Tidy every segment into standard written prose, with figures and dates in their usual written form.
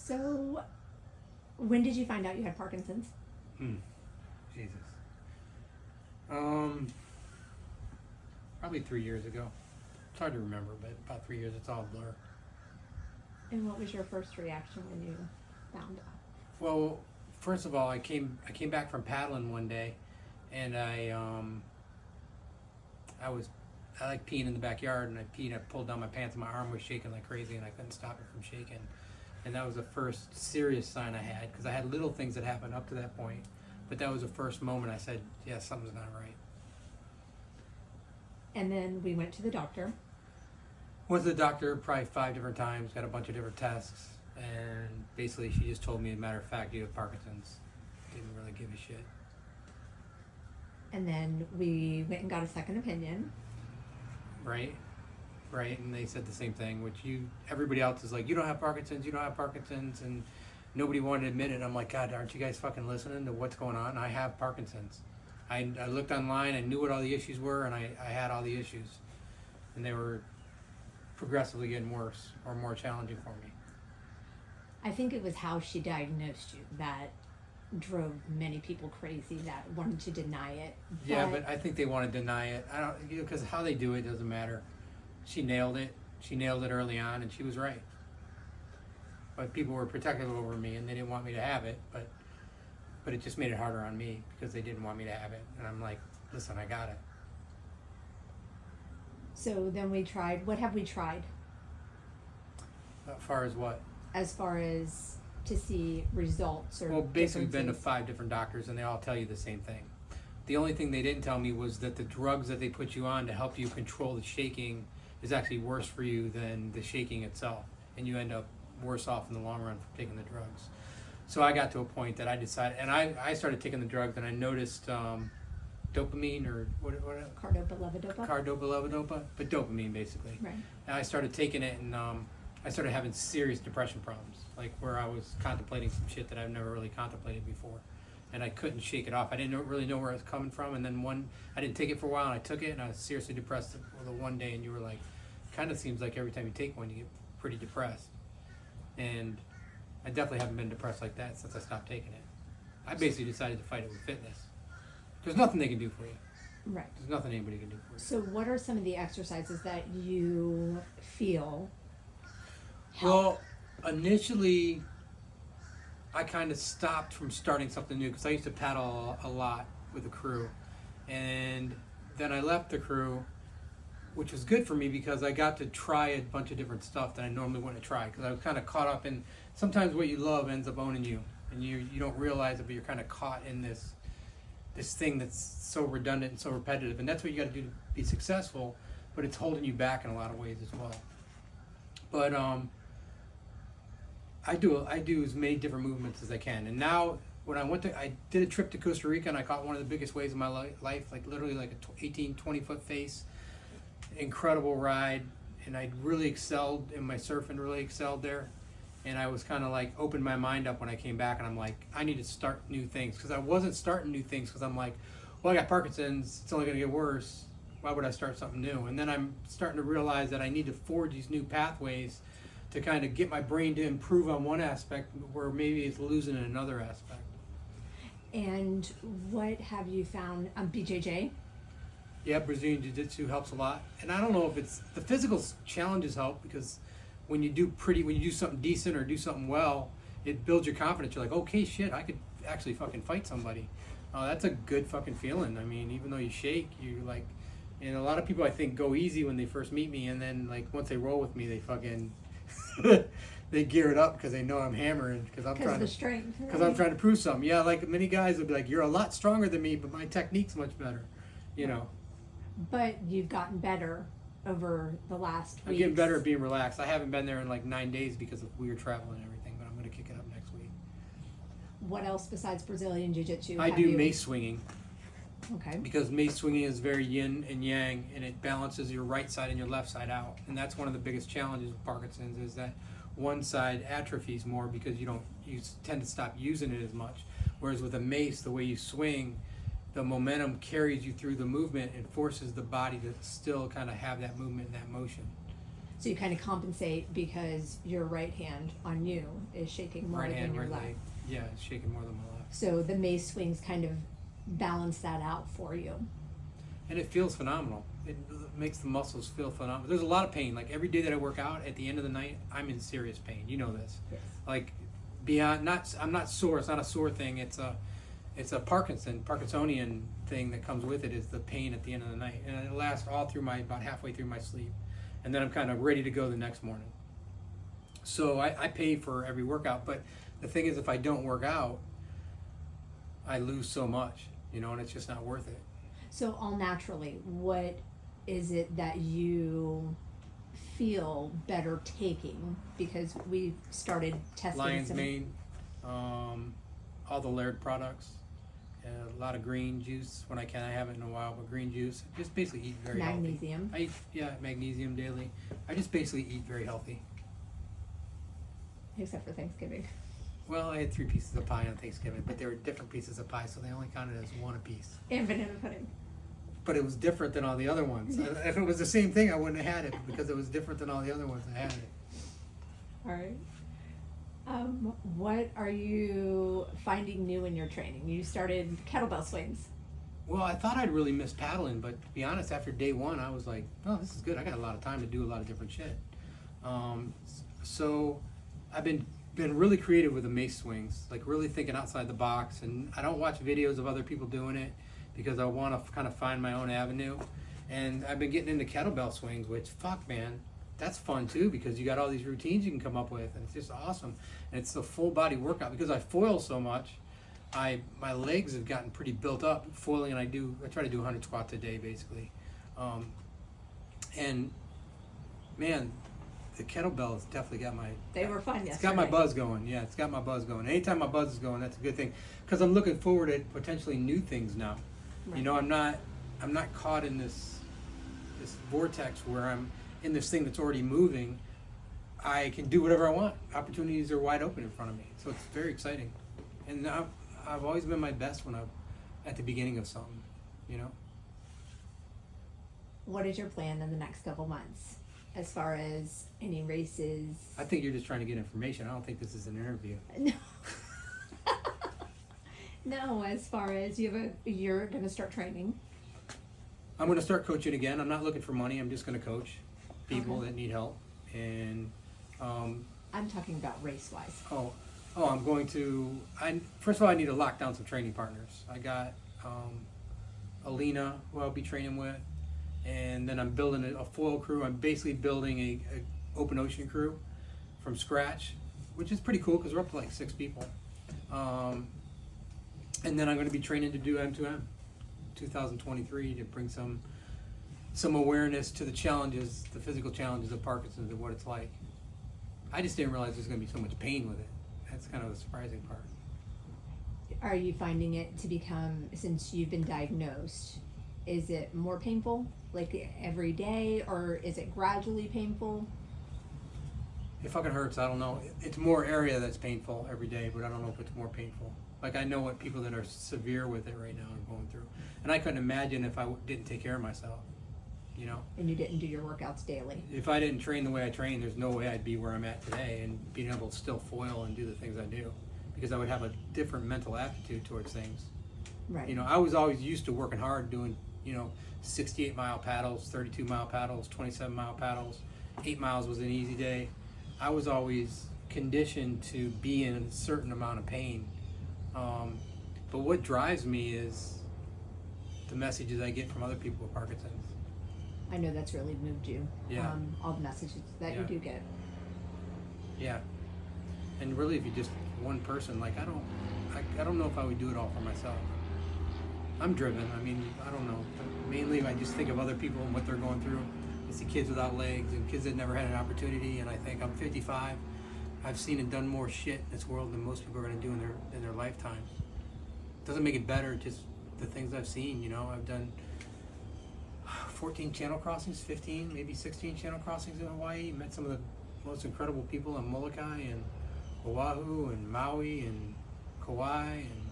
So, when did you find out you had Parkinson's? Jesus. Probably 3 years ago. It's hard to remember, but about 3 years, it's all a blur. And what was your first reaction when you found out? Well, first of all, I came back from paddling one day, and I like peeing in the backyard, and I pulled down my pants, and my arm was shaking like crazy, and I couldn't stop it from shaking. And that was the first serious sign I had, because I had little things that happened up to that point, but that was the first moment I said, yeah, something's not right. And then we went to the doctor. Went to the doctor probably 5 different times, got a bunch of different tests, and basically she just told me, as a matter of fact, you have Parkinson's. Didn't really give a shit. And then we went and got a second opinion. Right, and they said the same thing, which everybody else is like, you don't have Parkinson's, and nobody wanted to admit it. I'm like, God, aren't you guys fucking listening to what's going on? I have Parkinson's. I looked online, I knew what all the issues were, and I had all the issues, and they were progressively getting worse or more challenging for me. I think it was how she diagnosed you that drove many people crazy that wanted to deny it. Yeah, but I think they want to deny it. I don't, because how they do it doesn't matter. She nailed it. She nailed it early on, and she was right. But people were protective over me, and they didn't want me to have it. But it just made it harder on me because they didn't want me to have it. And I'm like, listen, I got it. So then we tried. What have we tried? As far as what? As far as to see results or well, basically been to differences. 5 different doctors, and they all tell you the same thing. The only thing they didn't tell me was that the drugs that they put you on to help you control the shaking is actually worse for you than the shaking itself, and you end up worse off in the long run from taking the drugs. So I got to a point that I decided, and I started taking the drugs, and I noticed dopamine, or what cardopa-levodopa, but dopamine basically. Right. And I started taking it, and I started having serious depression problems, like where I was contemplating some shit that I've never really contemplated before, and I couldn't shake it off. I didn't really know where it was coming from, and then I didn't take it for a while, and I took it, and I was seriously depressed the one day, and you were like, kind of seems like every time you take one, you get pretty depressed. And I definitely haven't been depressed like that since I stopped taking it. I basically decided to fight it with fitness. There's nothing they can do for you. Right. There's nothing anybody can do for you. So what are some of the exercises that you feel help? Well, initially, I kind of stopped from starting something new because I used to paddle a lot with the crew. And then I left the crew, which was good for me because I got to try a bunch of different stuff that I normally wouldn't try, because I was kind of caught up in, sometimes what you love ends up owning you, and you don't realize it, but you're kind of caught in this thing that's so redundant and so repetitive, and that's what you got to do to be successful, but it's holding you back in a lot of ways as well. But I do as many different movements as I can, and now when I did a trip to Costa Rica, and I caught one of the biggest waves of my life, like literally like a 18-20 foot face. Incredible ride, and I really excelled in my surfing, really excelled there, and I was kind of like opened my mind up when I came back, and I'm like, I need to start new things, because I wasn't starting new things because I'm like, well, I got Parkinson's, it's only going to get worse, why would I start something new? And then I'm starting to realize that I need to forge these new pathways to kind of get my brain to improve on one aspect where maybe it's losing in another aspect. And what have you found on BJJ? Yeah, Brazilian Jiu-Jitsu helps a lot. And I don't know if it's, the physical challenges help, because when you do something decent or do something well, it builds your confidence. You're like, okay, shit, I could actually fucking fight somebody. That's a good fucking feeling. I mean, even though you shake, you like, and a lot of people I think go easy when they first meet me, and then like once they roll with me, they fucking, they gear it up because they know I'm hammering, because I'm trying the strength. Because I'm trying to prove something. Yeah, like many guys will be like, you're a lot stronger than me, but my technique's much better, you know. But you've gotten better over the last week. I'm getting better at being relaxed. I haven't been there in like 9 days because of weird travel and everything, but I'm going to kick it up next week. What else besides Brazilian Jiu-Jitsu? I do mace swinging. Okay. Because mace swinging is very yin and yang, and it balances your right side and your left side out. And that's one of the biggest challenges with Parkinson's, is that one side atrophies more because you tend to stop using it as much. Whereas with a mace, the way you swing, the momentum carries you through the movement and forces the body to still kind of have that movement and that motion. So you kind of compensate because your right hand on you is shaking more Right than hand, your right left. leg. Yeah, it's shaking more than my left. So the mace swings kind of balance that out for you. And it feels phenomenal. It makes the muscles feel phenomenal. There's a lot of pain. Like every day that I work out, at the end of the night, I'm in serious pain. You know this. Yes. Like beyond, I'm not sore. It's not a sore thing. It's a Parkinsonian thing that comes with it, is the pain at the end of the night, and it lasts all through about halfway through my sleep, and then I'm kind of ready to go the next morning. So I pay for every workout, but the thing is, if I don't work out, I lose so much, and it's just not worth it. So all naturally, what is it that you feel better taking? Because we started testing Lion's some. mane, all the Laird products, a lot of green juice when I can. I haven't in a while, but green juice. Just basically eat very Magnesium. healthy. I eat, magnesium daily. I just basically eat very healthy. Except for Thanksgiving. Well, I had 3 pieces of pie on Thanksgiving, but they were different pieces of pie, so they only counted as 1 apiece. And banana pudding. But it was different than all the other ones. If it was the same thing, I wouldn't have had it, because it was different than all the other ones. I had it. All right. What are you finding new in your training? You started kettlebell swings. Well, I thought I'd really miss paddling, but to be honest, after day 1, I was like, oh, this is good. I got a lot of time to do a lot of different shit. So I've been really creative with the mace swings, like really thinking outside the box, and I don't watch videos of other people doing it because I want to kind of find my own avenue. And I've been getting into kettlebell swings, which, fuck, man, that's fun too, because you got all these routines you can come up with, and it's just awesome. And it's a full body workout because I foil so much. My legs have gotten pretty built up foiling, and I try to do 100 squats a day basically. And man, the kettlebell has definitely got They were fun yesterday. It's got my buzz going. Yeah, it's got my buzz going. Anytime my buzz is going, that's a good thing, because I'm looking forward to potentially new things now. Right. I'm not caught in this vortex where I'm in this thing that's already moving. I can do whatever I want. Opportunities are wide open in front of me, so it's very exciting. And I've always been my best when I'm at the beginning of something. What is your plan in the next couple months, as far as any races? I think you're just trying to get information. I don't think this is an interview. No. No, as far as you're going to start training. I'm going to start coaching again. I'm not looking for money. I'm just going to coach people Okay. that need help. And I'm talking about race-wise. I'm going to. First of all, I need to lock down some training partners. I got Alina, who I'll be training with, and then I'm building a foil crew. I'm basically building a open ocean crew from scratch, which is pretty cool because we're up to like 6 people. And then I'm going to be training to do M2M 2023 to bring some awareness to the challenges, the physical challenges of Parkinson's and what it's like. I just didn't realize there's going to be so much pain with it. That's kind of the surprising part. Are you finding it to become, since you've been diagnosed, is it more painful, like every day, or is it gradually painful? It fucking hurts. I don't know. It's more area that's painful every day, but I don't know if it's more painful. Like, I know what people that are severe with it right now are going through. And I couldn't imagine if I didn't take care of myself, And you didn't do your workouts daily. If I didn't train the way I train, there's no way I'd be where I'm at today and being able to still foil and do the things I do, because I would have a different mental attitude towards things. Right. I was always used to working hard, doing, 68-mile paddles, 32-mile paddles, 27-mile paddles. 8 miles was an easy day. I was always conditioned to be in a certain amount of pain. But what drives me is the messages I get from other people with Parkinson's. I know that's really moved you. Yeah. All the messages that you Yeah. do get. Yeah. And really, if you just one person, like, I don't know if I would do it all for myself. I'm driven. I mean, I don't know. Mainly, I just think of other people and what they're going through. I see kids without legs and kids that never had an opportunity, and I think I'm 55. I've seen and done more shit in this world than most people are going to do in their lifetime. Doesn't make it better, just the things I've seen. I've done 14 channel crossings, 15, maybe 16 channel crossings in Hawaii. Met some of the most incredible people in Molokai and Oahu and Maui and Kauai and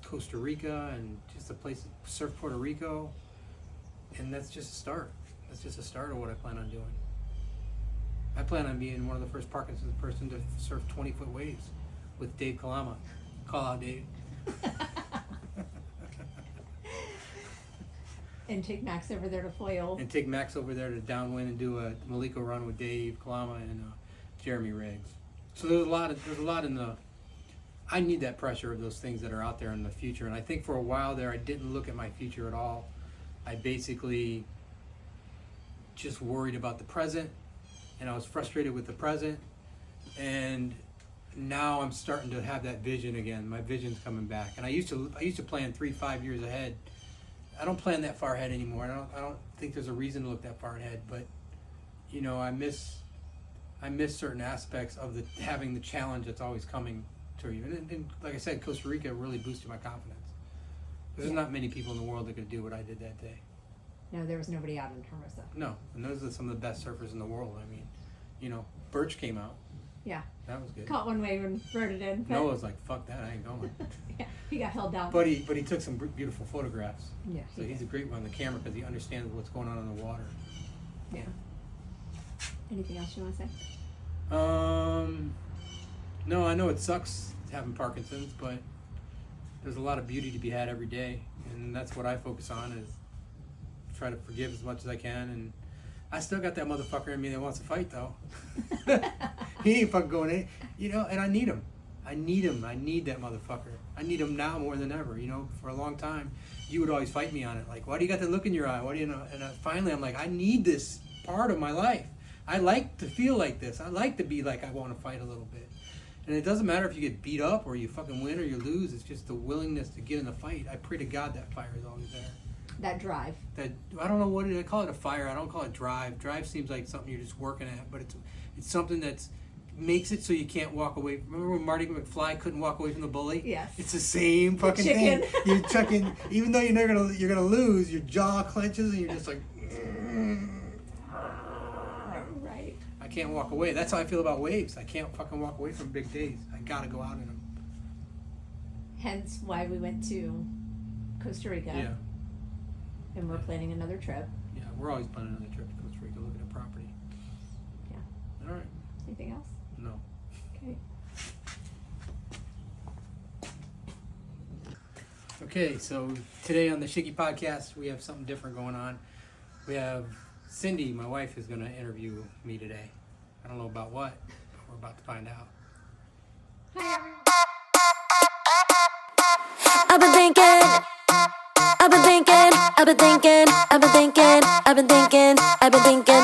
Costa Rica and just a place, surf Puerto Rico. And that's just a start. That's just a start of what I plan on doing. I plan on being one of the first Parkinson's person to surf 20-foot waves with Dave Kalama. Call out Dave. And take Max over there to foil. And take Max over there to downwind and do a Maliko run with Dave Kalama and Jeremy Riggs. So there's a lot in the. I need that pressure of those things that are out there in the future, and I think for a while there I didn't look at my future at all. I basically just worried about the present, and I was frustrated with the present, and now I'm starting to have that vision again. My vision's coming back, and I used to plan 3-5 years ahead. I don't plan that far ahead anymore. I don't think there's a reason to look that far ahead, but you know, I miss certain aspects of having the challenge that's always coming to you. And like I said, Costa Rica really boosted my confidence. There's not many people in the world that could do what I did that day. No, there was nobody out in Hermosa. No, and those are some of the best surfers in the world. I mean, you know, Birch came out. Yeah. That was good. Caught one wave and rode it in. Noah was like, "Fuck that, I ain't going." Yeah, he got held down. But he took some beautiful photographs. Yeah. So he's a great one on the camera because he understands what's going on in the water. Yeah. Anything else you want to say? No, I know it sucks having Parkinson's, but there's a lot of beauty to be had every day, and that's what I focus on, is try to forgive as much as I can. And I still got that motherfucker in me that wants to fight, though. He ain't fucking going in, you know, and I need him. I need that motherfucker. I need him now more than ever. You know, for a long time, you would always fight me on it. Like, why do you got that look in your eye? Why do you know? And finally, I'm like, I need this part of my life. I like to feel like this. I like to be like, I want to fight a little bit. And it doesn't matter if you get beat up or you fucking win or you lose. It's just the willingness to get in the fight. I pray to God that fire is always there. That drive. That, I don't know what I call it, a fire. I don't call it drive. Drive seems like something you're just working at, but it's something that's makes it so you can't walk away. Remember when Marty McFly couldn't walk away from the bully? Yes. It's the same fucking thing. You're chucking, even though you're gonna lose, your jaw clenches and you're just like. Right. I can't walk away. That's how I feel about waves. I can't fucking walk away from big days. I gotta go out in them. Hence why we went to Costa Rica. Yeah. And we're planning another trip. Yeah, we're always planning another trip to Costa Rica, looking at property. Yeah. All right. Anything else? No. Okay. Okay, so today on the Shaky Podcast, we have something different going on. We have Cindy, my wife, is going to interview me today. I don't know about what, but we're about to find out. I've been thinking, I've been thinking, I've been thinking, I've been thinking, I've been thinking, I've been thinking.